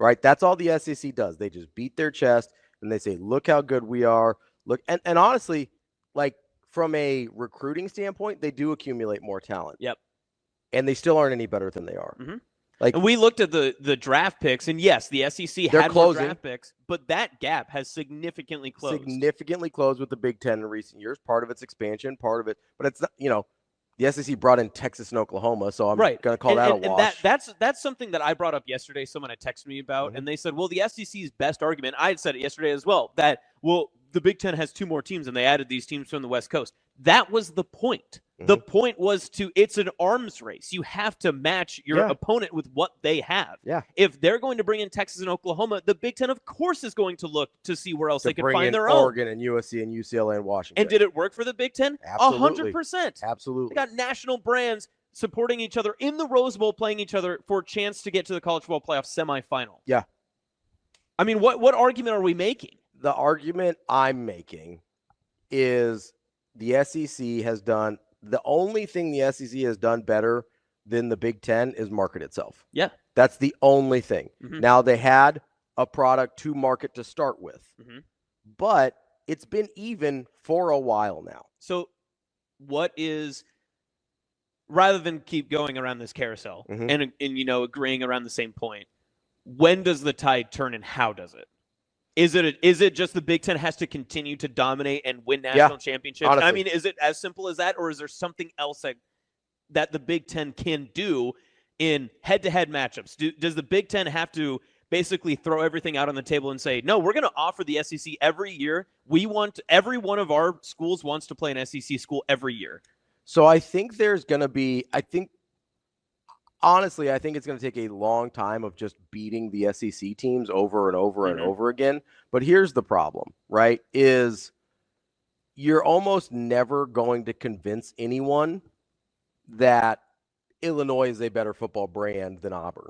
right? That's all the SEC does. They just beat their chest and they say, look how good we are. Look, and honestly, like from a recruiting standpoint, they do accumulate more talent. Yep. And they still aren't any better than they are. Mm-hmm. Like, and we looked at the draft picks, and yes, the SEC had more draft picks, but that gap has significantly closed. Significantly closed with the Big Ten in recent years. Part of it's expansion, part of it, but it's not, the SEC brought in Texas and Oklahoma, so I'm going to call that a wash. And that's something that I brought up yesterday. Someone had texted me about, and they said, well, the SEC's best argument, I had said it yesterday as well, that, well, the Big Ten has 2 more teams, and they added these teams from the West Coast. That was the point. The point was it's an arms race. You have to match your opponent with what they have. Yeah. If they're going to bring in Texas and Oklahoma, the Big Ten, of course, is going to look to see where else they can find their own. Oregon and USC and UCLA and Washington. And did it work for the Big Ten? Absolutely. 100%. Absolutely. They got national brands supporting each other in the Rose Bowl, playing each other for a chance to get to the College Football Playoff semifinal. Yeah. I mean, what argument are we making? The argument I'm making is the SEC has done – the only thing the SEC has done better than the Big Ten is market itself. Yeah. That's the only thing. Mm-hmm. Now, they had a product to market to start with, but it's been even for a while now. So what is – rather than keep going around this carousel and agreeing around the same point, when does the tide turn and how does it? Is it just the Big Ten has to continue to dominate and win national championships? Honestly. I mean, is it as simple as that, or is there something else that the Big Ten can do in head-to-head matchups? Does the Big Ten have to basically throw everything out on the table and say, no, we're going to offer the SEC every year. Every one of our schools wants to play an SEC school every year. So I think there's going to be honestly, I think it's going to take a long time of just beating the SEC teams over and over and over again. But here's the problem, right, is you're almost never going to convince anyone that Illinois is a better football brand than Auburn.